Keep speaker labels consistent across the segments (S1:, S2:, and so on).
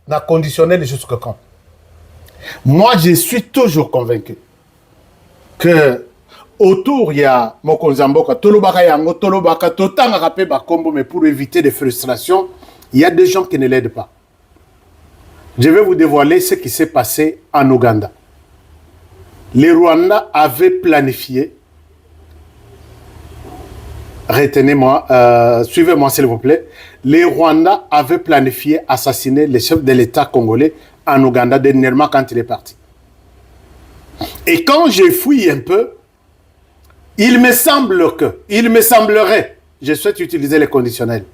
S1: na conditionnel jusqu'au quand. Moi, je suis toujours convaincu que autour, il y a Mokonzamboka, Tolobaka Yango, Tolobaka, Totanga Rapé Bakombo, mais pour éviter des frustrations, il y a des gens qui ne l'aident pas. Je vais vous dévoiler ce qui s'est passé en Ouganda. Les Rwandais avaient planifié, retenez-moi, suivez-moi s'il vous plaît, les Rwandais avaient planifié assassiner le chef de l'État congolais en Ouganda dernièrement quand il est parti. Et quand j'ai fouillé un peu, il me semblerait, je souhaite utiliser les conditionnels,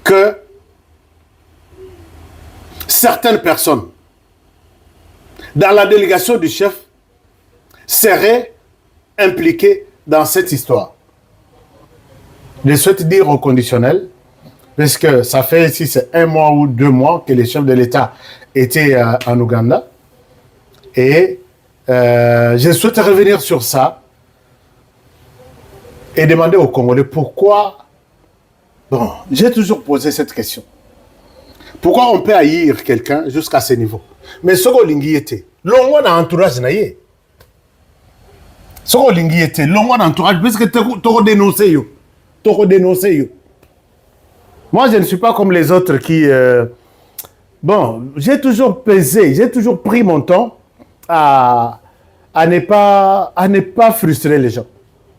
S1: que certaines personnes dans la délégation du chef seraient impliquées dans cette histoire. Je souhaite dire au conditionnel, parce que ça fait ici c'est 1 mois ou 2 mois que les chefs de l'État étaient en Ouganda. Et je souhaite revenir sur ça et demander aux Congolais pourquoi. Bon, j'ai toujours posé cette question. Pourquoi on peut haïr quelqu'un jusqu'à ce niveau? Mais ce qu'on lingi était, l'on a entourage naïe. Ce qu'on lingi était, l'on a entourage, parce que tu dénoncé yo. Moi, je ne suis pas comme les autres qui... bon, j'ai toujours pesé, j'ai toujours pris mon temps à ne pas frustrer les gens.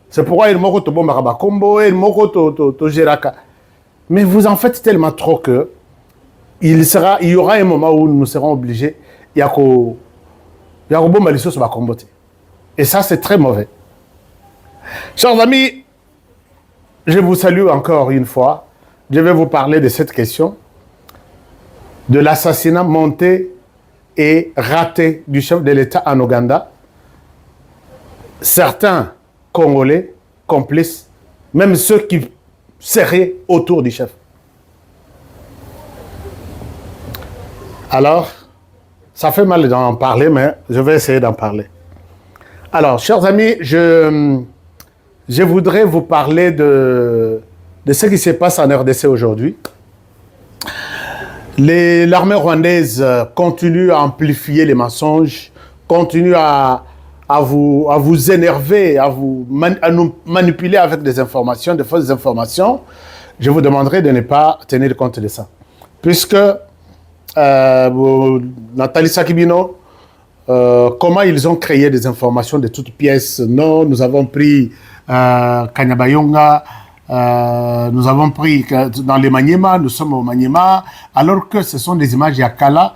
S1: C'est pourquoi il m'a dit Marabakombo, il m'a dit Géraka. Mais vous en faites tellement trop que il y aura un moment où nous serons obligés. Il y a et ça, c'est très mauvais. Chers amis, je vous salue encore une fois. Je vais vous parler de cette question de l'assassinat monté et raté du chef de l'État en Ouganda. Certains Congolais complices, même ceux qui seraient autour du chef. Alors, ça fait mal d'en parler, mais je vais essayer d'en parler. Alors, chers amis, je voudrais vous parler de ce qui se passe en RDC aujourd'hui. L'armée rwandaise continue à amplifier les mensonges, continue à vous énerver, à nous manipuler avec des informations, de fausses informations. Je vous demanderai de ne pas tenir compte de ça. Puisque Nathalie Sakibino, comment ils ont créé des informations de toutes pièces. Non, nous avons pris Kanyabayonga, nous avons pris dans les Maniema, nous sommes au Maniema, alors que ce sont des images Yakala,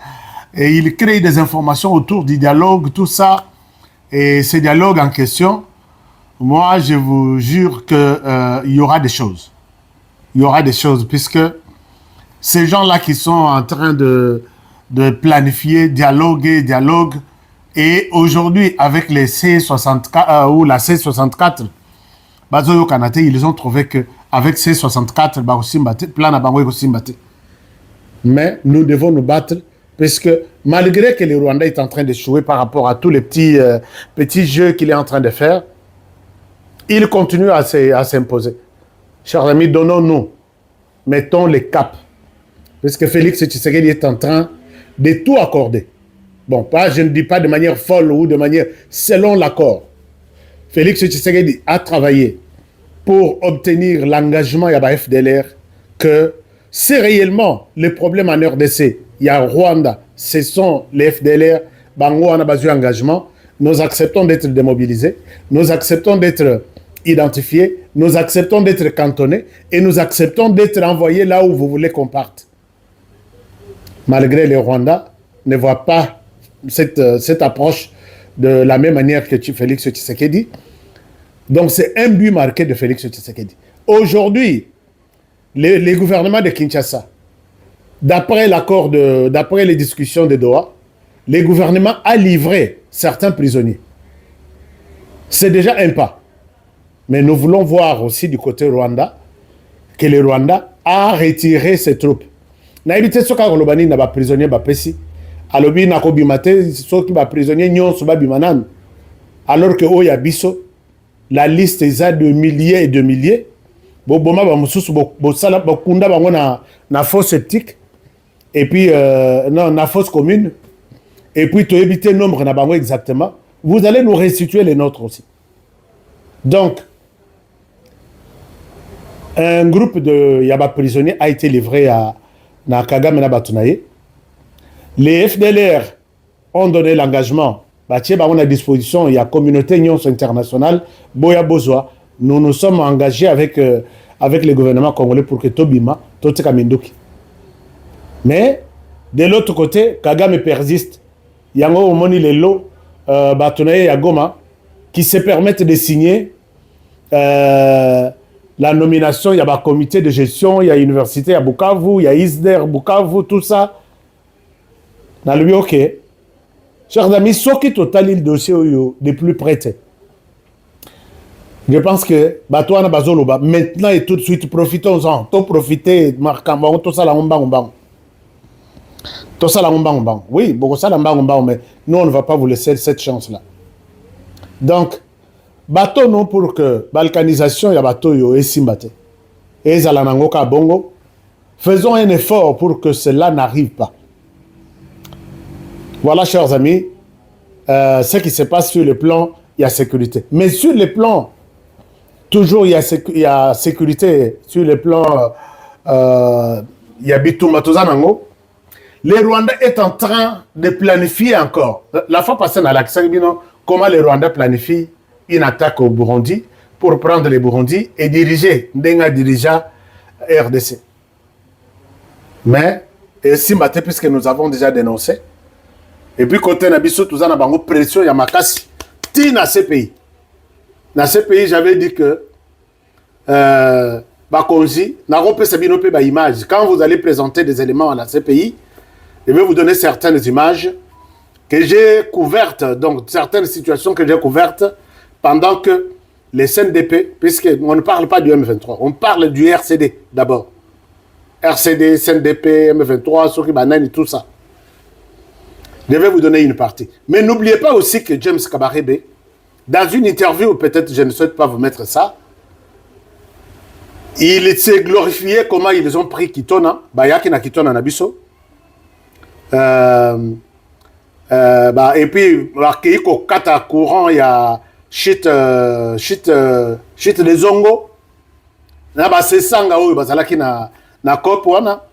S1: et ils créent des informations autour du dialogue, tout ça, et ces dialogues en question, moi je vous jure qu'il y aura des choses. Il y aura des choses, puisque ces gens-là qui sont en train de planifier dialogue, et aujourd'hui, avec les C64 ou la C64, Bazoyo Kanate, ils ont trouvé qu'avec C64, mais nous devons nous battre, parce que malgré que le Rwanda est en train de jouer par rapport à tous les petits jeux qu'il est en train de faire, il continue à s'imposer. Chers amis, donnons-nous, mettons les caps. Parce que Félix Tshisekedi est en train de tout accorder. Bon, je ne dis pas de manière folle ou de manière selon l'accord. Félix Tshisekedi a travaillé pour obtenir l'engagement de la FDLR que c'est réellement le problème en RDC. Il y a Rwanda, ce sont les FDLR, Bango on a besoin d'engagement. Nous acceptons d'être démobilisés, nous acceptons d'être identifiés, nous acceptons d'être cantonnés et nous acceptons d'être envoyés là où vous voulez qu'on parte. Malgré les Rwandais ne voient pas cette approche de la même manière que Félix Tshisekedi. Donc c'est un but marqué de Félix Tshisekedi. Aujourd'hui, les gouvernements de Kinshasa, d'après les discussions de Doha, les gouvernements a livré certains prisonniers. C'est déjà un pas. Mais nous voulons voir aussi du côté Rwanda que le Rwanda a retiré ses troupes. Na évité ce qu'a golobani na ba prisonnier ba pesi. Alobi na ko bimate so ki ba prisonnier nyonso ba bimanan. Alors que oya biso la liste est de milliers et de milliers. Bo boma ba mususu bo sala ba kunda bango na faux sceptique et puis, non, la fosse commune, et puis tu éviter le nombre na bango exactement, vous allez nous restituer les nôtres aussi. Donc, un groupe de Yaba prisonniers a été livré à Kagame na Batunaye. Les FDLR ont donné l'engagement. On a à disposition, il y a communauté union internationale, Boya Bozoa. Nous nous sommes engagés avec le gouvernement congolais pour que Tobima, Toteka Minduki. Mais, de l'autre côté, Kagame persiste. Il y a un moni les lots, Batunaye et Goma, qui se permettent de signer la nomination. Il y a un comité de gestion, il y a l'université à Bukavu, il y a ISDER, Bukavu, tout ça. Dans le ok. Chers amis, ce qui total le dossier de plus prêté. Je pense que maintenant et tout de suite, profitons-en. Profitez, tout ça là, tout ça là, oui, beaucoup ça là, mais nous on ne va pas vous laisser cette chance-là. Donc, bateau non pour que balkanisation ya bateau yo esimbate. Et zalanangoka bongo. Faisons un effort pour que cela n'arrive pas. Voilà, chers amis, ce qui se passe sur le plan, il y a sécurité. Mais sur le plan, toujours il y a sécurité. Sur le plan, il y a Bitouma Tozanango. Le Rwanda est en train de planifier encore. La fois passée, dans l'accent, comment le Rwanda planifie une attaque au Burundi pour prendre le Burundi et diriger, Ndenga dirigea RDC. Mais, si matin, puisque nous avons déjà dénoncé, et puis côté Nabiso, tout ça, nous pression, il y a ma casse. Dans ces pays. Dans ces pays, j'avais dit que Bakonzi, image. Quand vous allez présenter des éléments dans ces pays, je vais vous donner certaines images que j'ai couvertes, donc certaines situations que j'ai couvertes pendant que les CNDP, puisqu'on ne parle pas du M23, on parle du RCD d'abord. RCD, CNDP, M23, Soki Banani, tout ça. Je vais vous donner une partie. Mais n'oubliez pas aussi que James Kabarebe, dans une interview, peut-être je ne souhaite pas vous mettre ça, il s'est glorifié comment ils ont pris Kitona, Bayaki na Kitona Nabiso. Et puis, il y a courant, il y a shit les zongo. C'est sanga ou bazalaki na kop wana.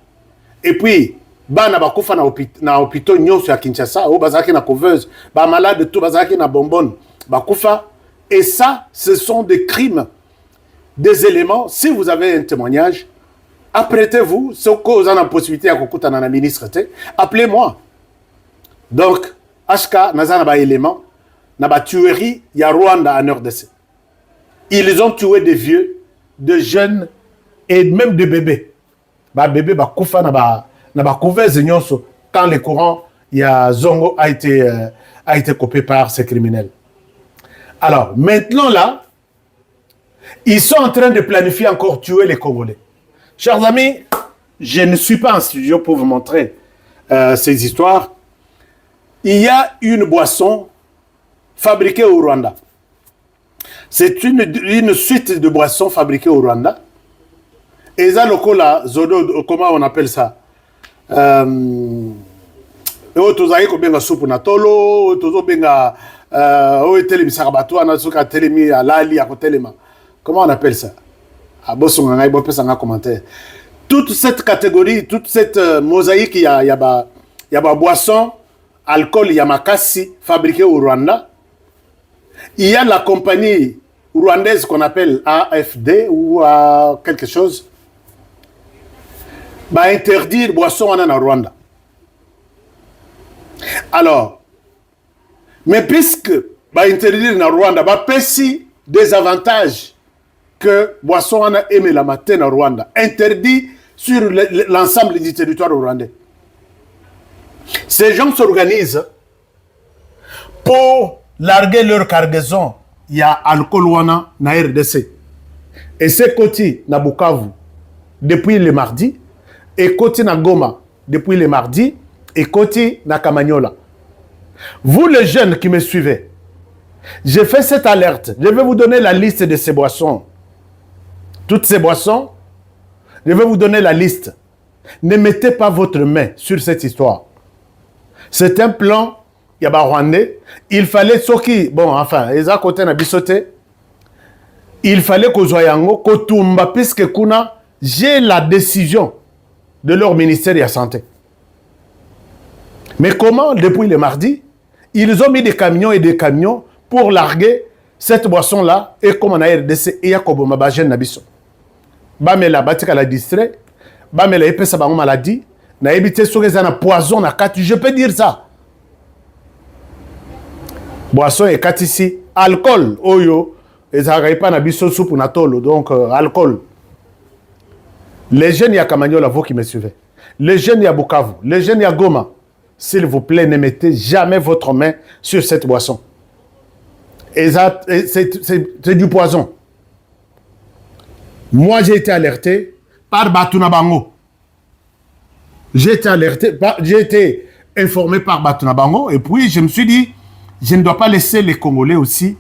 S1: Et puis, bana bakufa na hôpital nyonso ya Kinshasa ou bazalaki na couveuse, ba malade tout bazalaki na bonbonne, bakufa. Et ça, ce sont des crimes, des éléments. Si vous avez un témoignage, apprêtez-vous, ce que vous avez la possibilité à Kokuta na ministre, appelez-moi. Donc, HK, Nazana ba élément, na ba tuerie, il y a Rwanda en RDC. Ils ont tué des vieux, de jeunes et même des bébés. Ba bébé ba kufa na ba couveuse nyonso quand le courant, il y a Zongo a été coupé par ces criminels. Alors, maintenant là, ils sont en train de planifier encore tuer les Congolais. Chers amis, je ne suis pas en studio pour vous montrer ces histoires. Il y a une boisson fabriquée au Rwanda. C'est une suite de boissons fabriquées au Rwanda. Et ça, le zodo, comment on appelle ça? Tozaki kobenga soupe na tolo, tozobenga telemi sarabato na suka telemi alali ya kotelema. Comment on appelle ça? Ah bosonga ngai bo pesa nga commentaire. Toute cette catégorie, toute cette mosaïque, il y a ba boisson, alcool, il y a makasi fabriqué au Rwanda. Il y a la compagnie rwandaise qu'on appelle AFD ou quelque chose. Bah interdire boisson en Rwanda. Alors, mais puisque bah interdire en Rwanda, bah pesi des avantages que boisson en a aimé la matin en Rwanda, interdit sur l'ensemble du territoire rwandais. Ces gens s'organisent pour larguer leur cargaison. Il y a alcool wana na RDC. Et c'est côté na Bukavu depuis le mardi, et côté na Goma depuis le mardi, et côté na Kamanyola. Vous les jeunes qui me suivez, j'ai fait cette alerte. Je vais vous donner la liste de ces boissons. Toutes ces boissons, je vais vous donner la liste. Ne mettez pas votre main sur cette histoire. C'est un plan, il y a Rwandais. Il fallait Soki, bon, enfin, Eza côté na bisoté. Il fallait que Zoyango, Kotumba, puisque Kuna, j'ai la décision de leur ministère de la Santé. Mais comment, depuis le mardi, ils ont mis des camions et des camions pour larguer cette boisson-là, et comme on a RDC, et Yakobo Mabajen Nabiso. Bamela Batika la distrait, Bamela Epesa Bango maladie, na évité sur les poison na kati, je peux dire ça. Boisson et kati ici, alcool, oyo, et ça n'arrive pas na biso soupe na tolo, donc alcool. Les jeunes, il y a Kamagnola, vous qui me suivez. Les jeunes, il y a Bukavu. Les jeunes, il y a Goma. S'il vous plaît, ne mettez jamais votre main sur cette boisson. C'est du poison. Moi, j'ai été alerté par Batuna Bango. J'ai été informé par Batuna Bango. Et puis, je me suis dit, je ne dois pas laisser les Congolais aussi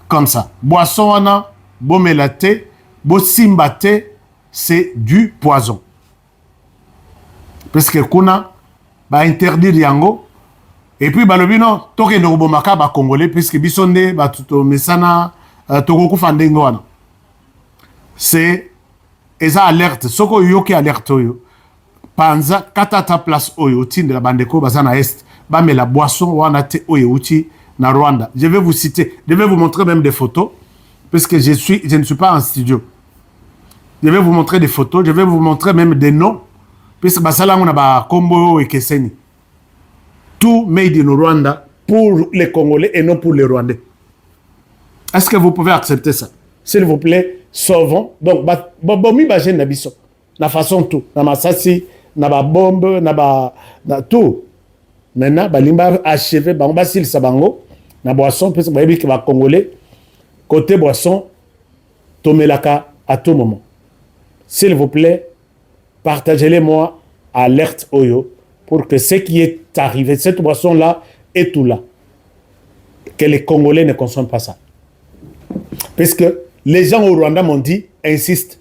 S1: comme ça. Boisson, wana, bomelate, bosimbate, c'est du poison. Parce que kuna va interdire yango. Et puis balobino toke ndobomaka ba Congolais puisque bisonde ba tuto mesana tokoku fandengo wana. C'est eza alerte soko yoki alerte oyo. Panza katata place oyo tinde la bandeko bazana est ba me la boisson wana te oyo uti na Rwanda. Je vais vous citer, je vais vous montrer même des photos parce que je ne suis pas en studio. Je vais vous montrer des photos, je vais vous montrer même des noms. Puisque basala on a ba Kombo et Keseni. Tout made in Rwanda pour les Congolais et non pour les Rwandais. Est-ce que vous pouvez accepter ça? S'il vous plaît, sauvons. Donc, bomi bajen na biso. Na façon tout. Na masasi, na ba bombe, na tout. Maintenant, balimba achevé, ba sil sabango, na boisson, puisque ba yebi que ba Congolais, côté boisson, tomelaka à tout moment. S'il vous plaît, partagez-les-moi, alerte Oyo, pour que ce qui est arrivé, cette boisson-là, est tout là. Que les Congolais ne consomment pas ça. Parce que les gens au Rwanda m'ont dit, insiste.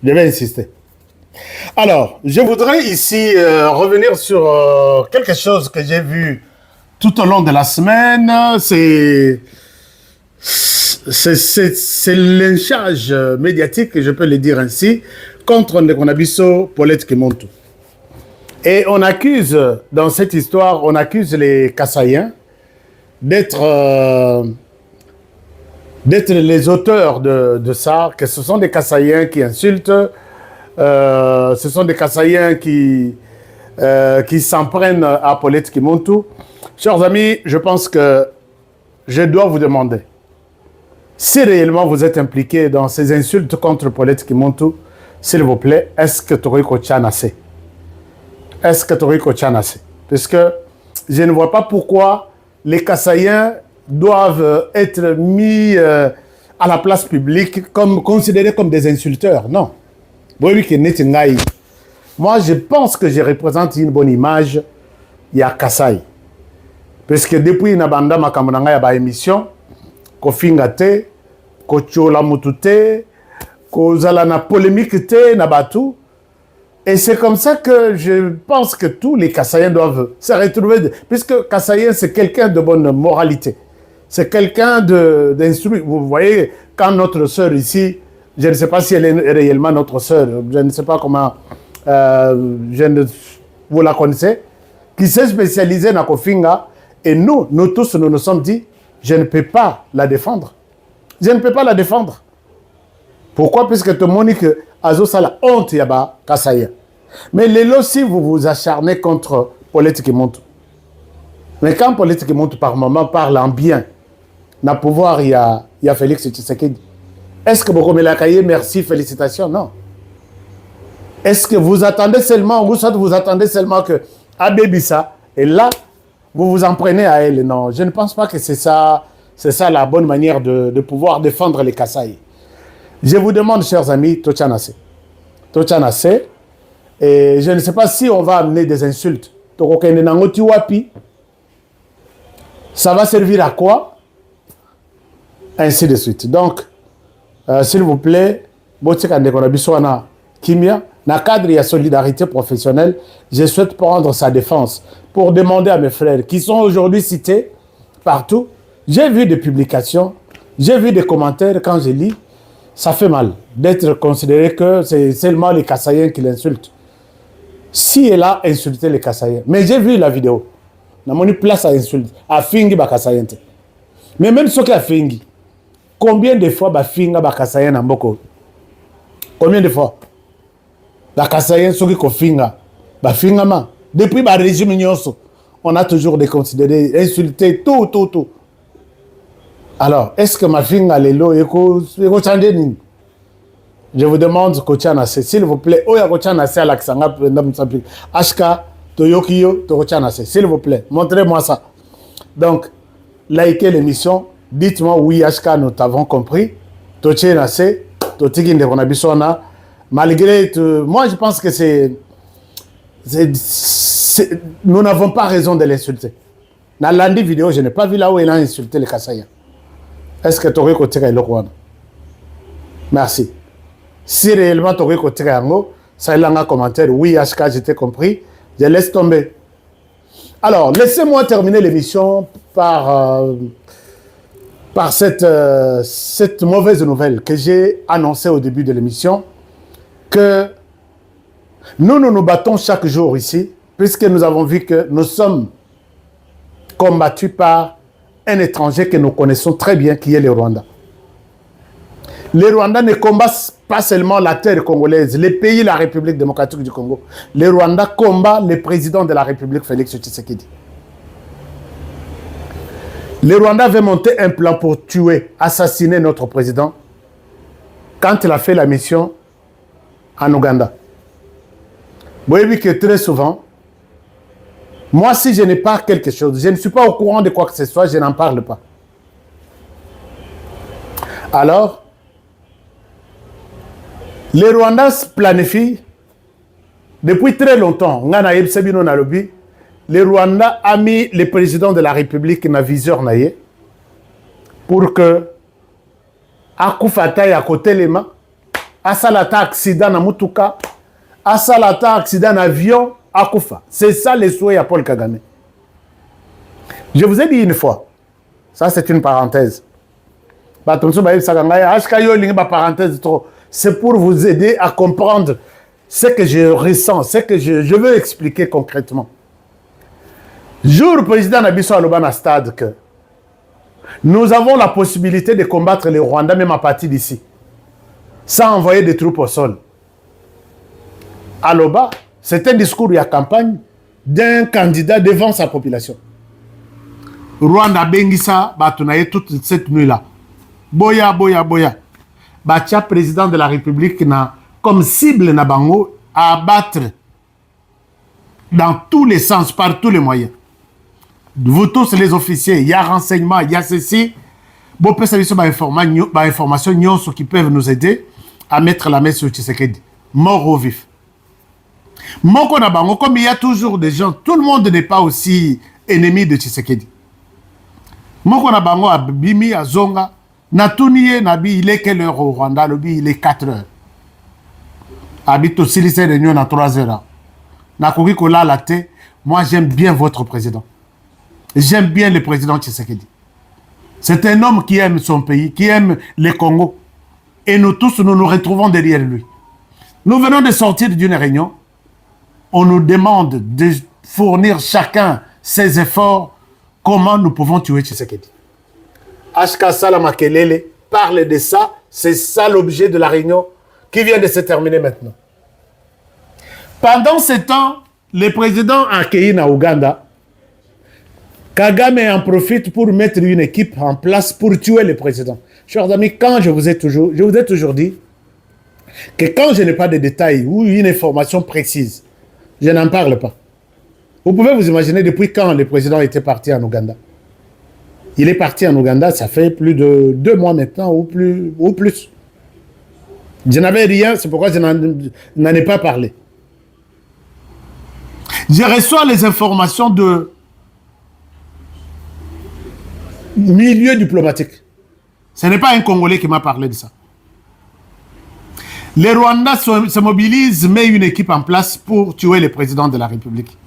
S1: Je vais insister. Alors, je voudrais ici revenir sur quelque chose que j'ai vu tout au long de la semaine. C'est le lynchage médiatique, je peux le dire ainsi, contre Ndekonabiso, Paulette Kemontou. Et on accuse, dans cette histoire, on accuse les Kassaïens d'être les auteurs de ça, que ce sont des Kassaïens qui insultent, ce sont des Kassaïens qui s'en prennent à Paulette Kemontou. Chers amis, je pense que je dois vous demander, si réellement vous êtes impliqués dans ces insultes contre Paulette Kemontou, s'il vous plaît, est-ce que Toriko Tchanase? Est-ce que Toriko Tchanase? Parce que je ne vois pas pourquoi les Kassaïens doivent être mis à la place publique, considérés comme des insulteurs. Non. Moi, je pense que je représente une bonne image. Il y a Kassai. Parce que depuis Nabanda Makamanga ya ba émission, Kofinga te, Kochola Mutute, Kozala na polémique te, Nabatu. Et c'est comme ça que je pense que tous les Kassaïens doivent se retrouver. Puisque Kassaïen, c'est quelqu'un de bonne moralité. C'est quelqu'un d'instruit. Vous voyez, quand notre sœur ici, je ne sais pas si elle est réellement notre sœur, je ne sais pas comment, vous la connaissez, qui s'est spécialisée dans Kofinga. Et nous tous, nous nous sommes dit, je ne peux pas la défendre. Je ne peux pas la défendre. Pourquoi? Puisque tout le monde dit que Azosa la honte yaba Kassaïen. Mais les si vous vous acharnez contre Paulette Kemontou. Mais quand Paulette Kemontou par moment parle en bien, n'a pouvoir, il y a Félix Tshisekedi. Est-ce que vous remerciez, merci, félicitations? Non. Est-ce que vous attendez seulement, vous attendez seulement que Abébissa, et là, vous vous en prenez à elle? Non, je ne pense pas que c'est ça la bonne manière de pouvoir défendre les Kassaï. Je vous demande, chers amis, Tochanase. Et je ne sais pas si on va amener des insultes. Ça va servir à quoi? Ainsi de suite. Donc, s'il vous plaît, Kimia, Dans le cadre de la solidarité professionnelle, je souhaite prendre sa défense pour demander à mes frères qui sont aujourd'hui cités partout. J'ai vu des publications, j'ai vu des commentaires quand je lis. Ça fait mal d'être considéré que c'est seulement les Kassaïens qui l'insultent. Si elle a insulté les Kassaïens, mais j'ai vu la vidéo. N'a pas place à insulter. À Fingi Bakassaïen. Mais même ceux qui a Fingi, combien de fois Bafinga Bakassaïen Namboko? Combien de fois? Bakassaïen, ceux qui Kofinga, Bafinga ma. Depuis le régime Nyonso, on a toujours déconsidéré, insulté, tout. Alors, est-ce que ma finga lelo eko changer ni? Je vous demande Kochanase, s'il vous plaît. Oya Kochanase à l'accent, Ashka, Toyokiyo, Tokochanase, s'il vous plaît. Montrez-moi ça. Donc, likez l'émission. Dites-moi oui, Ashka, nous t'avons compris. Tochanase, Totikinde Konabisona. Malgré tout, moi je pense que nous n'avons pas raison de l'insulter. Dans l'andi vidéo, je n'ai pas vu là où il a insulté les Kassaïens. Est-ce que tu aurais côté le Rwanda? Merci. Si réellement tu aurais côté ça il a un commentaire. Oui, HK, j'ai compris. Je laisse tomber. Alors, laissez-moi terminer l'émission par cette mauvaise nouvelle que j'ai annoncée au début de l'émission, que nous battons chaque jour ici, puisque nous avons vu que nous sommes combattus par un étranger que nous connaissons très bien, qui est le Rwanda. Les Rwandais ne combattent pas seulement la terre congolaise, les pays de la République démocratique du Congo. Les Rwandais combattent le président de la République, Félix Tshisekedi. Les Rwandais avaient monté un plan pour tuer, assassiner notre président quand il a fait la mission en Ouganda. Vous voyez que très souvent, moi, si je n'ai pas quelque chose, je ne suis pas au courant de quoi que ce soit, je n'en parle pas. Alors, les Rwandais planifient, depuis très longtemps, les Rwandais ont mis le président de la République dans la viseur naïe pour que Akufata ya côté les mains, Asalata accident na mutuka, Asalata accident en avion, Akufa. C'est ça les souhaits à Paul Kagame. Je vous ai dit une fois, ça c'est une parenthèse. C'est pour vous aider à comprendre ce que je ressens, ce que je veux expliquer concrètement. Jour le président Nabiso Alobana Stade que nous avons la possibilité de combattre les Rwandais même à partir d'ici, sans envoyer des troupes au sol. Aloba, c'est un discours et campagne d'un candidat devant sa population. Rwanda Bengisa, Batunaye toute cette nuit-là. Boya. Batia, président de la République, na, comme cible Nabango, à abattre dans tous les sens, par tous les moyens. Vous tous les officiers, il y a renseignement, il y a ceci. Bon, peut savoir information qui peuvent nous aider à mettre la main sur Tshisekedi. Mort ou vif. Moko Nabango, comme il y a toujours des gens, tout le monde n'est pas aussi ennemi de Tshisekedi. Moko Nabango a Bimi, a Zonga, Natuniye, Nabi, il est quelle heure au Rwanda? Il est 4 heures. Habite aussi les réunions à 3 heures. Nakogi Kola Late, moi j'aime bien votre président. J'aime bien le président Tshisekedi. C'est un homme qui aime son pays, qui aime le Congo. Et nous tous, nous nous retrouvons derrière lui. Nous venons de sortir d'une réunion. On nous demande de fournir chacun ses efforts. Comment nous pouvons tuer Tshisekedi? HK Salamakelele parle de ça. C'est ça l'objet de la réunion qui vient de se terminer maintenant. Pendant ce temps, le président a accueilli na Ouganda. Kagame en profite pour mettre une équipe en place pour tuer le président. Chers amis, quand je vous ai toujours dit que quand je n'ai pas de détails ou une information précise, je n'en parle pas. Vous pouvez vous imaginer depuis quand le président était parti en Ouganda. Il est parti en Ouganda, ça fait plus de 2 mois maintenant ou plus. Je n'avais rien, c'est pourquoi je n'en ai pas parlé. Je reçois les informations de milieu diplomatique. Ce n'est pas un Congolais qui m'a parlé de ça. Les Rwandais se mobilisent, met une équipe en place pour tuer le président de la République.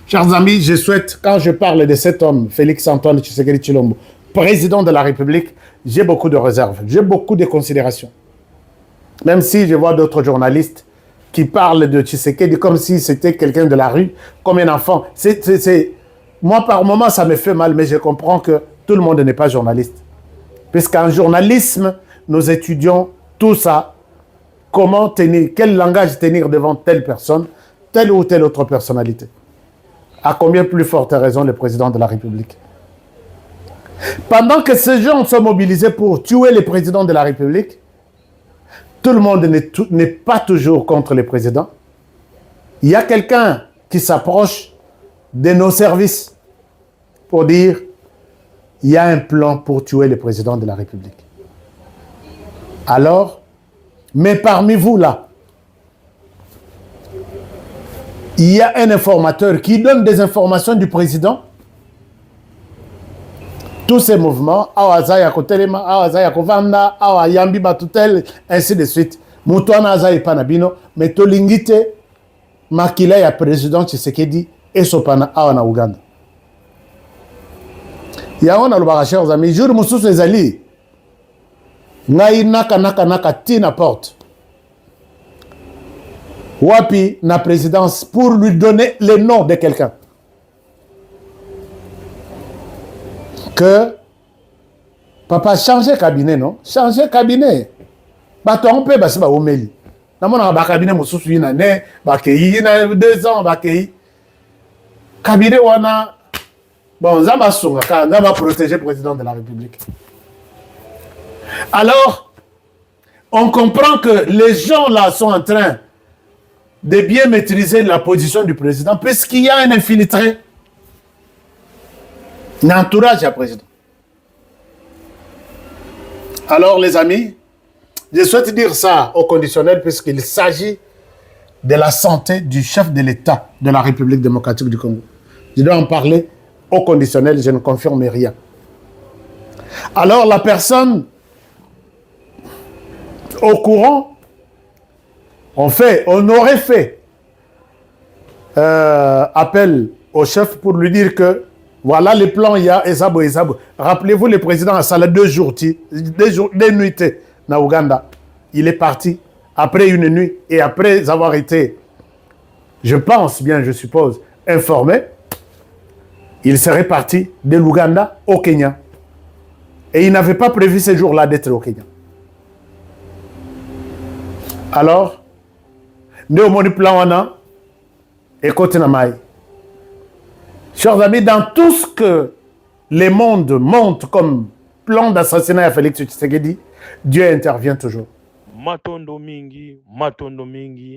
S1: Chers amis, je souhaite, quand je parle de cet homme, Félix Antoine Tshisekedi Tshilombo, président de la République, j'ai beaucoup de réserves, j'ai beaucoup de considérations. Même si je vois d'autres journalistes qui parlent de Tshisekedi comme si c'était quelqu'un de la rue, comme un enfant. Moi, par moment, ça me fait mal, mais je comprends que tout le monde n'est pas journaliste. Puisqu'en journalisme, nous étudions tout ça. Comment tenir, quel langage tenir devant telle personne, telle ou telle autre personnalité. À combien plus forte raison le président de la République. Pendant que ces gens sont mobilisés pour tuer le président de la République, tout le monde n'est pas toujours contre le président. Il y a quelqu'un qui s'approche de nos services pour dire il y a un plan pour tuer le président de la République. Alors, mais parmi vous là, il y a un informateur qui donne des informations du président. Tous ces mouvements, Awazaya Kotelema, Awazaya Kovanda, Awayambi Batutel, ainsi de suite. Moutouana Azaï Panabino, mais Tolingite, Makila ya président Tshisekedi et Sopana Awana Uganda. Yaona Lubara, chers amis, jour Moussous les Ali, Ngai naka tina porte. Wapi na présidence pour lui donner le nom de quelqu'un. Que papa changer cabinet, non? Changer cabinet. Bato on peut basi ba omeli. Na mona ba cabinet mosusu ina ne ba keyi na 2 ans ba keyi. Cabinet wana bon za ba songa ka za ba protéger président de la République. Alors on comprend que les gens là sont en train de bien maîtriser la position du président puisqu'il y a un infiltré. Un entourage à président. Alors les amis, je souhaite dire ça au conditionnel puisqu'il s'agit de la santé du chef de l'État de la République démocratique du Congo. Je dois en parler au conditionnel, je ne confirme rien. Alors la personne au courant, on aurait fait appel au chef pour lui dire que voilà les plans, il y a Ezabo. Rappelez-vous, le président a salé 2 jours, 2 nuits na Ouganda. Il est parti après une nuit et après avoir été, je pense bien, je suppose, informé, il serait parti de l'Ouganda au Kenya. Et il n'avait pas prévu ce jour-là d'être au Kenya. Alors, nous avons plan wana et côté na. Chers amis, dans tout ce que le monde montre comme plan d'assassinat à Félix Tshisekedi, Dieu intervient toujours.
S2: Matondo mingi,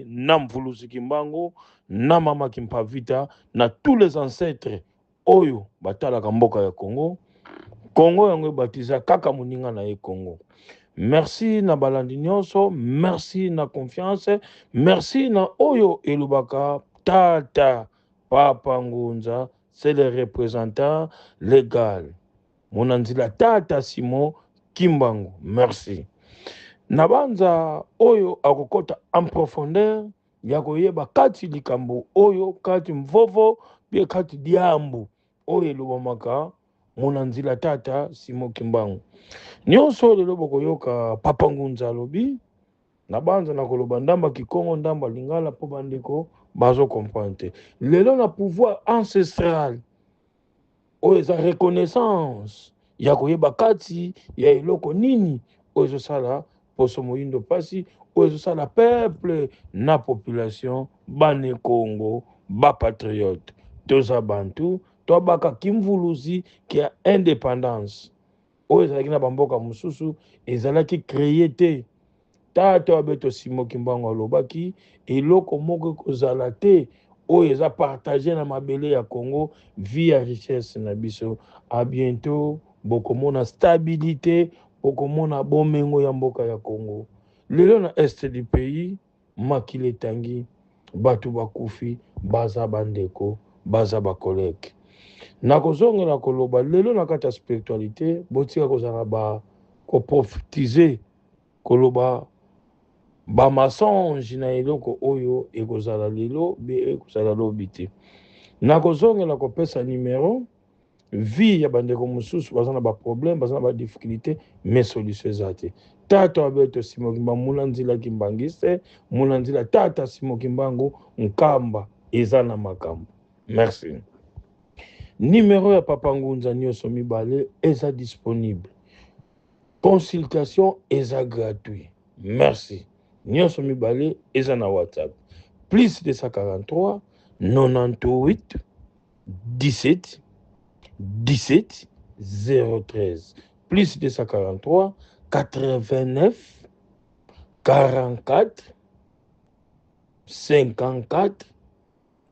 S2: na Mvuluzi Kimbangu, na Mama Kimpavita, na tous les ancêtres, Oyo, Batala Kamboka ya Congo, Congo yango baptisa Kaka Muninga na ye Congo. Merci na balandi nyonso, merci na confiance, merci na Oyo Elubaka, Tata, Papa Ngunza, c'est le représentant légal. Monanzila Tata Simon Kimbangu, merci. Nabanza Oyo akokota en profondeur, yakoyeba kati likambo Oyo, kati mvovo, pia kati diambu, Oyo lubamaka, Monanzila Tata Simon Kimbangu. Nyonso lelo bokoyoka Papa Ngunza lobi, nabanza na koloba ndamba Kikongo, ndamba Lingala po bandeko, bazo comprendre. Lelo na pouvoir ancestral, oyo eza reconnaissance ya koyeba kati ya eloko nini oyo ezosala poso moyindo pasi oyo ezosala peuple na population bane Congo bapatriote toza bantu tobaka kimvuluzi kia indépendance oyo ezalaki na bamboka mosusu ezalaki créé te. Tata Abeto Simon Kimbangu alobaki eloko moko kozala te oyo eza partagé na mabele ya Congo via richesse na biso. À bientôt, bokomona stabilité, bokomona bomengo ya mboka ya Congo. Lelo na est du pays, makile tangi, batu bakufi, baza bandeko, baza bakolek. Na kozongela koloba lelo na kata spiritualité, botika kozala ba ko profitiser koloba ba mensonge na eloko oyo ekozala lelo be ekozala lobi te. Nakozongela kopesa numéro vie ya bandeko mosusu baza na ba problème, baza na ba difficulté, mais solution eza te. Tata Alberto Simokimba muna nzila kimbangiste, muna nzila tata Simokimbangu nkamba eza na makambo. Merci. Numéro ya Papa Ngunza nyonso mibale eza disponible. Consultation eza gratuit. Merci. Nyonso mibale eza na WhatsApp. Plus 243 98 17 17 013. Plus 243 89 44 54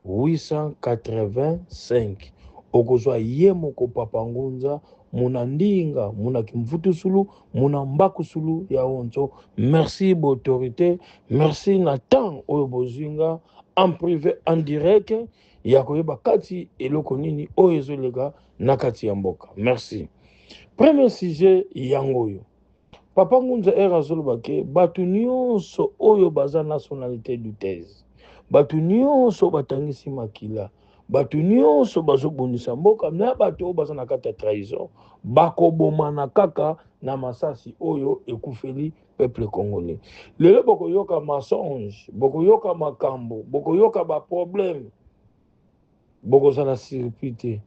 S2: 885. Okozwa ye moko Papa Ngunza muna ndinga muna kimvutu sulu muna mbaku sulu ya onzo. Merci autorité, merci na temps oyo bozinga en privé en direct ya koyeba kati eloko nini oyo ezolega na kati ya mboka. Merci. Premier sujet yango oyo Papa Ngunza azoloba ke batu nyonso oyo baza nationalité du thèse, batu nyonso batangisi makila, batu nyonso bazobundisa mboka, na batu oyo baza na kati ya trahison bakobomana kaka na masasi oyo ekufeli peuple congolais. Lelo bokoyoka mensonge, bokoyoka makambo, bokoyoka ba problème, bokozala surpris te.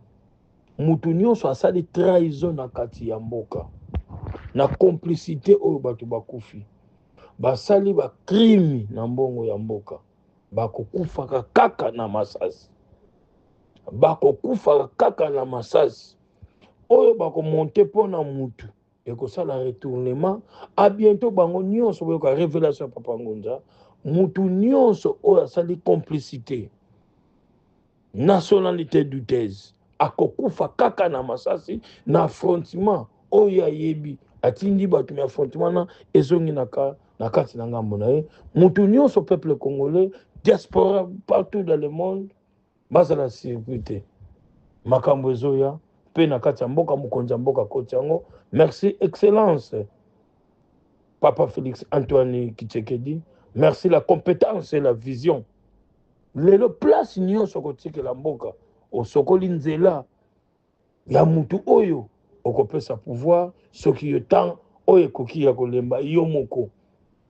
S2: Mutu nyonso asali trahison na kati ya mboka, na complicité oyo bato bakufi, basali ba crime na mbongo ya mboka, bakokufaka kaka na masasi, bakokufaka kaka na masasi oyo bakomonte pona mutu ekosala retournement. A bientôt bango nyonso boyoka révélation ya Papa Ngunza, mutu nyonso oyo asali complicité nationalité du thèse akokufa kaka na masasi na affrontement oyo ayebi atindi bato na affrontement na ezongi na kati na ngambo na ye. Mutu nyonso peuple congolais, diaspora partout dans le monde bazala surpris makambo ezoya pe na kati ya mboka mokonzi ya mboka koti yango. Merci excellence Papa Félix Antoine Tshisekedi, merci la compétence et la vision. Lelo place nyonso kotikela mboka osokoli nzela ya mutu oyo okopesa pouvoir soki yo temps oyo ekoki ya kolemba yo moko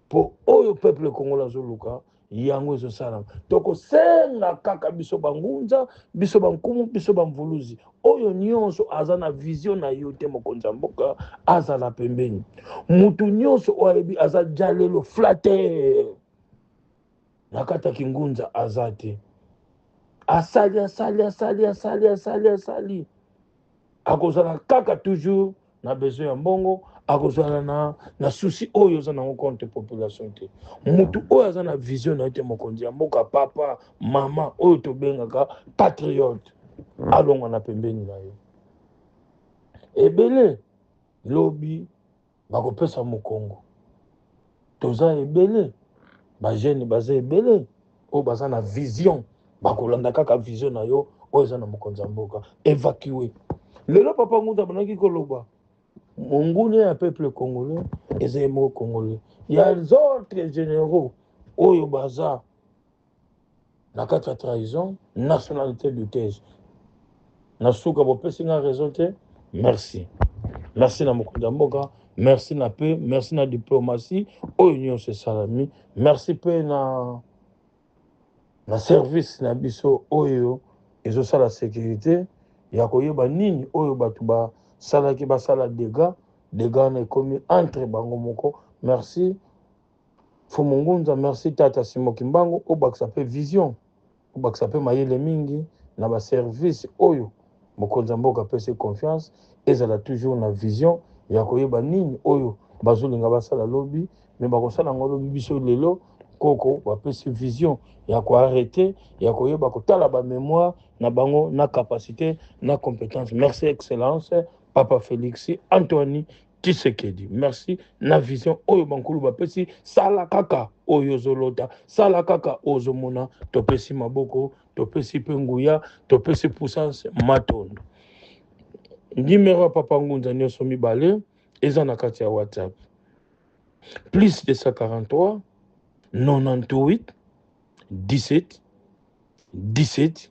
S2: po oyo peuple congolais azoluka yango ezosalama. Tokosenga kaka biso bangunza, biso bankumu, biso bamvuluzi oyo nyonso aza na vision na yo te mokonzi ya mboka azala pembeni. Mutu nyonso oyebi aza jalelo flatter na kata kingunza azate asali akozala kaka toujours na besoin ya mbongo, akozala na souci oyo za na compte population te. Mutu oyo aza na vision na te mokonzi ya mboka, papa mama oyo tobengaka patriote alonga na pembeni na yo. Ebele lobi bakopesa mokongo, toza ebele ba jeune baza ebele oyo baza na vision, bakolanda kaka vision na yo oyo eza na mokonzi ya mboka. Évacuer lelo Papa Ngunza banaki koloba mongune ya peuple congolais eza moko congolais. Il y a les autres généraux oyo baza na kati ya trahison nationalité du thèse na suka bopesi nga raison te. Merci, merci na mokonzi ya mboka, merci na paix, merci na diplomatie oyo nyonso esalami, merci pe na service na biso oyo ezosala sécurité ya koyeba nini oyo bato basalaki basala dégâts na ekomi entre bango moko. Merci Fumu Ngunza, merci tata Simokimbangu obakisa pe vision, obakisa pe mayele mingi na ba service oyo mokonzi ya mboka pese confiance ezala toujours na vision ya koyeba nini oyo bazolinga basala lobi, me bakosala ngo lobi biso lelo koko bapesi vision ya koarrêter ya koyeba kotala ba mémoire na bango na capacité na compétence. Merci excellence Papa Félix Antoine Tshisekedi, merci na vision oyo bankulu bapesi sala kaka oyo zolota, sala kaka ozomona, topesi maboko, topesi penguya, topesi puissance matondo. Numéro ya Papa Ngunza nyonso mibale eza na kati ya WhatsApp. Plus 243 98 17 17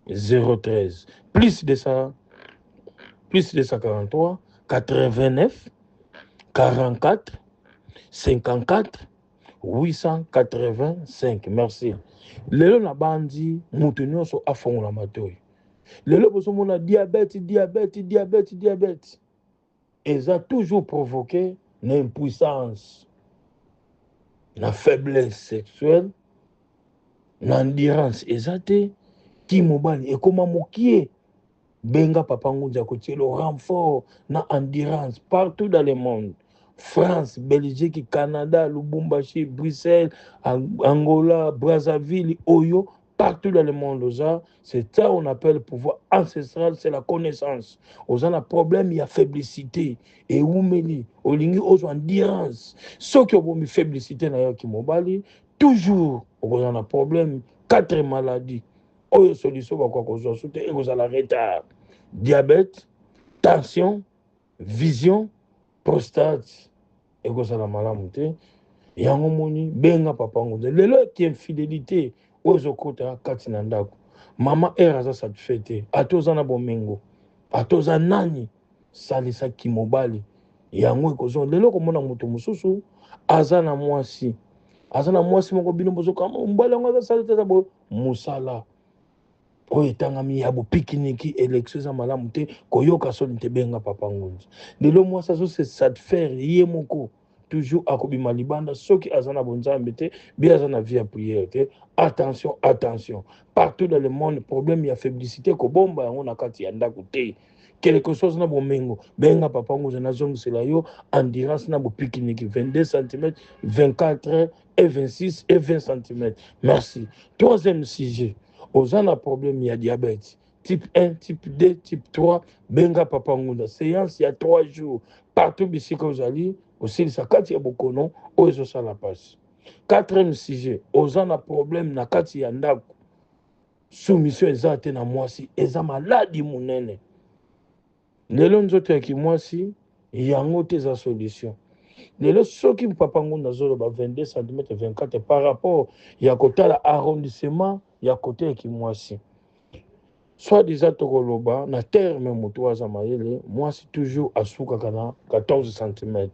S2: 013. Plus de ça, plus de 143 89 44 54 885. Merci. Lelo na bandi mutu nyonso afongola matoi. Lelo bozomona diabète. Eza toujours provoqué na impuissance, na faiblesse sexuelle, na endurance. Eza te ki mobali ekoma mokie. Benga papa ngunza kotie le renfort na endurance partout dans le monde. France, Belgique, Canada, Lubumbashi, Bruxelles, Angola, Brazzaville, Oyo, partout dans le monde. C'est ça qu'on appelle le pouvoir ancestral, c'est la connaissance. On a un problème, il y a faiblessité. Et oumeli, olingi, on a endurance. Ceux qui ont une faiblessité, toujours, on a un problème, 4 maladies. Oyo solution bakwa kozwa soute ekozala retard. Diabète, tension, vision, prostate ekozala malamu te. Yango moni benga papa ngunza. Lelo ki infidélité ozo kota kati na ndako. Mama aza satisfait te. Atoza na bomengo. Atoza nani salisa ki mobali. Yango ekozwa lelo komona moto mosusu aza na mwasi. Aza na mwasi moko bino bozo kama mbala ngo aza salisa bo musala. Oyo etangami ya bopikiniki élection za malamu te koyoka soni te benga papa ngunza. Lelo mwasi azo se satisfaire ye moko toujours akobima libanda soki aza na bonzambe te bi aza na vie ya prière te. Attention, attention. Partout dans le monde problème ya faiblessité ko bomba yango na kati ya ndako te. Quelque chose na bomengo benga papa ngunza na zongisela yo endurance na bopikiniki 22 cm, 24 et 26 et 20 cm. Merci. Troisième sujet. Aux un problème, il y a diabète. Type 1, type 2, type 3, benga papa ngunda. Séance, il y a 3 jours. Partout, bisika aux alliés, aussi, ça, quand il y a beaucoup, non, aux ça la passe. Quatrième sujet, aux un problème, na kati ya ndako. Soumission, ezate na mwasi, eza maladi munene. Lelo nzoto ya ki mwasi, yango te za solution. Lelo soki papa ngunda zolo ba 22 cm 24 par rapport ya kotala arrondissement ya côté ya kimwasi. Soit disant tokoloba na terme moto aza mayele mwasi toujours asukaka na 14 cm.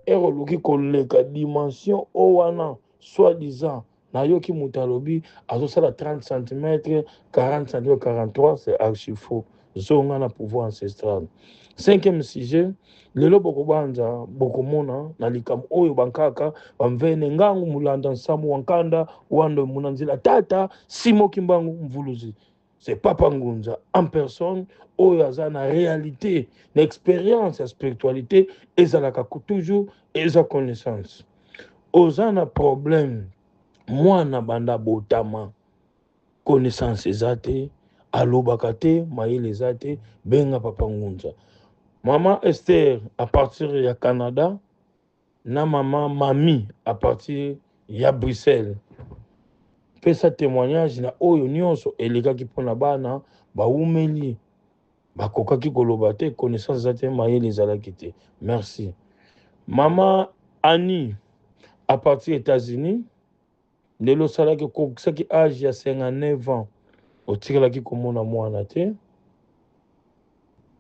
S2: Ero luki koleka dimension o wana soit disant na yoki mutalobi azosala 30 cm 40 cm 43 c'est archi faux. Zonga na pouvoir ancestral. Cinquième sujet, lelo bokobanza bokomona na likambo oyo bankaka bamvene ngangu mulanda nsamu wankanda wando munanzila tata simo kimbangu mvuluzi. C'est papa ngunza en personne oyo aza na réalité na expérience ya spiritualité ezalaka toujours eza connaissance. Oza na problème mwana banda botama connaissance ezate alobaka te mayele ezate benga papa ngunza. Maman Esther à partir ya Canada, na maman Mami à partir ya Bruxelles. Pesa témoignage na oyo nyonso elekaki mpona bana baumeli bakokaki koloba te connaissance za te mayele ezalaki te. Merci. Maman Annie à partir États-Unis, lelo salaki kokisaki âge ya 59 ans otikelaki komona mwana te.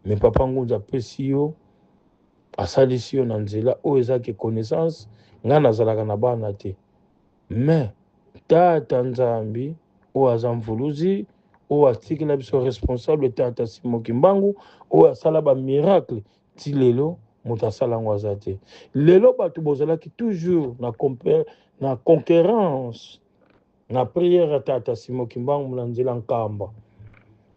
S2: Mais papa ngunza apesi yo asalisi yo na nzela oyo ezalaki connaissance nga nazalaka na bana te. Mais tata nzambi oyo aza mvuluzi oyo atikela biso responsable tata Simo Kimbangu oyo asala bamiracle ti lelo moto asala yango aza te. Lelo bato bozalaki toujours na conquérance na prière ya tata Simo Kimbangu na nzela nkamba.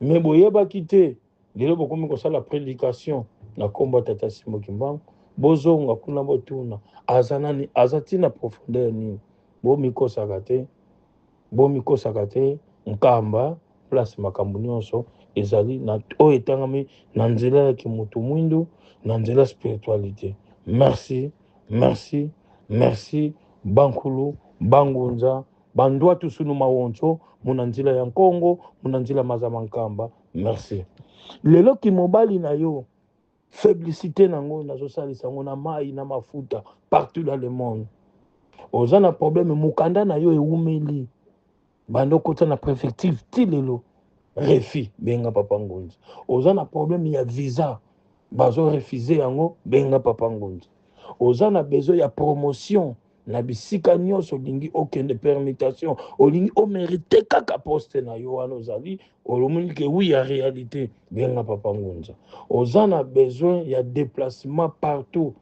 S2: Mais boyebaki te lelo bokomi kosala prédication na komba tata Simo Kimbangu bozonga kuna botuna aza nani aza tina profondeur nini bomikosaka te nkamba place makambo nyonso ezali na oyo etangami na nzela ya kimutu mwindu na nzela spiritualité. Merci, merci, merci bankulu bangunza bandwa tusunu mawonso muna nzela ya Nkongo muna nzela mazama nkamba. Merci. Lelo ki mobali na yo faiblessité nango nazosalisa ngo na mai na mafuta partout dans le monde. oza na problème mukanda na yo eumeli bando kota na préfective ti lelo refi benga papa Ngonza oza na problème ya visa bazo refuser yango benga papa Ngonza oza na besoin ya promotion na bisika nyonso olingi okende permutation olingi omérite kaka poste na yo wana ozali olomoni ke oui ya réalité benga papa Ngonza oza na besoin ya déplacement partout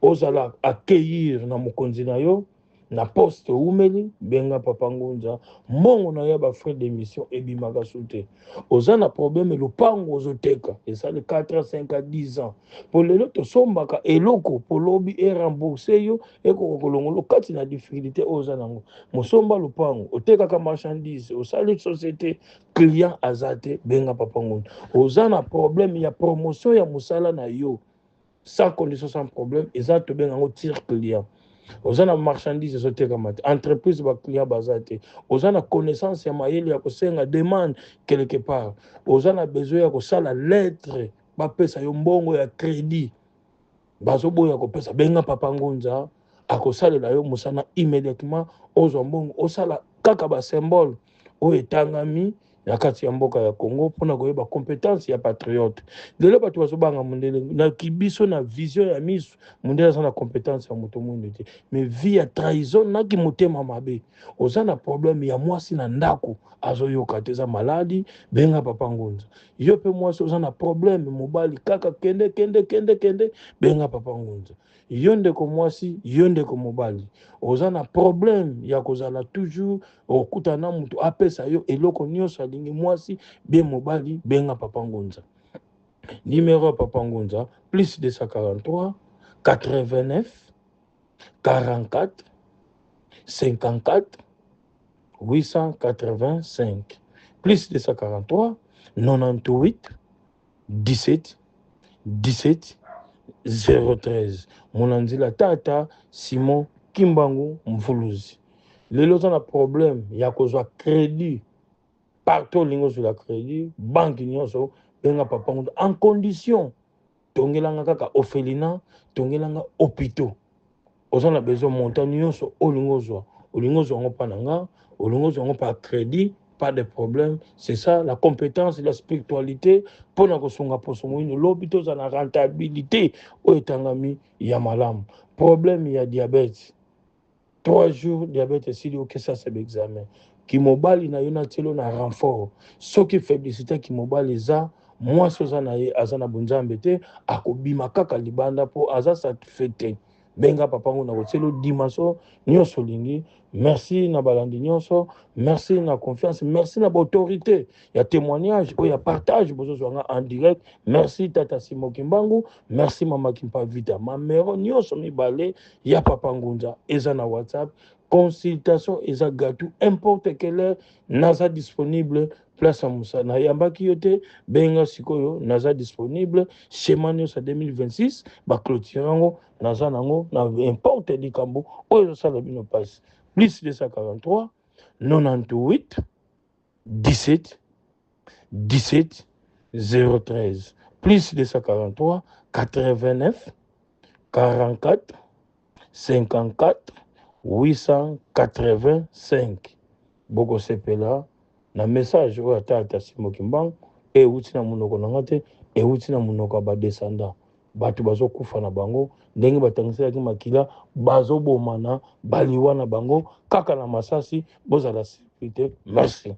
S2: ozala accueillir na mokonzi na yo na poste umeli benga papa Ngonza mbongo na yo ba frais d'émission ebimaka sute oza na problème lupango ozoteka esali 4 à 5 à 10 ans po lelo tosombaka eloko po lobi e rembourser yo ekoko kolongolo kati na difficulté oza nango mosomba lupango otekaka marchandise osali société client azate benga papa Ngonza oza na problème ya promotion ya musala na yo sans condition sans problème eza to benga ngo tir client oza na marchandise ezotekama te entreprise baclient baza te oza na connaissance ya mayele ya kosenga demande quelque part oza na besoin ya kosala lettre bapesa yo mbongo ya crédit bazoboya kopesa benga papa Ngonza akosalela yo mosana immédiatement ozwa mbongo osala kaka basymbole oyo etangami na kati ya mboka ya Congo mpona koyeba compétence ya patriote lelo bato bazobanga mondele na kibiso na vision ya miso mondele aza na compétence ya moto mwindo te mais vie ya trahison naki motema mabe oza na problème ya mwasi na ndako azoyoka te eza maladi benga papa Ngonza yo mpe mwasi oza na problème mobali kaka kende benga papa Ngonza yo ndeko mwasi yo ndeko mobali oza na problème ya kozala toujours okutana mutu apesa yo eloko nyonso alingi mwasi bien mobali benga papa Ngonza numéro ya papa Ngonza plus 243 89 44 54 885 plus 243 98 17 17 013 Monanzila tata Simon Kimbangu Mfuluzi lelo oza na problème ya kozwa crédit partout olingi ozwela crédit banque nyonso benga papa Ngonza en condition tongelanga kaka orphelinat tongelanga hôpitaux oza na besoin montant nyonso olingi ozwa yango mpa na nga olingi ozwa yango par crédit pas de problème c'est ça la compétence et la spiritualité mpona kosunga poso moino lobi tozala na rentabilité oyo etangami ya malamu problème ya diabète 3 jours diabète esili okesa sebe examen kimobali na yo natielo na renfort soki faiblicité kimobali eza mwasi oza na ye aza na bonzambe te akobima kaka libanda mpo aza satisfait te benga papa Ngonza kotielo dimanso nyonso olingi merci na balandi nyonso merci na confiance merci na baautorité ya témoignage oyo ya partage bozozwanga en direct merci tata Simon Kimbangu merci mama Kimpavita mamero nyonso mibale ya papa Ngonza eza na WhatsApp consultation eza gratuit importe quelle heure naza disponible place à Moussa na yambaki yo te benga sikoyo naza disponible schéma nyonso 2026 baclôture yango naza nango na importe likambo oyo ezosala bino passe plus 243 98 17 17 013 plus 243 89 44 54 885 boko sepela na message oyo tata Simon Kimbangu euti na munoko na nga te euti na munoko ya badescendant bato bazokufa na bango ndenge batangiselaki makila bazobomana baliwa na bango kaka na masasi bozala sécurité merci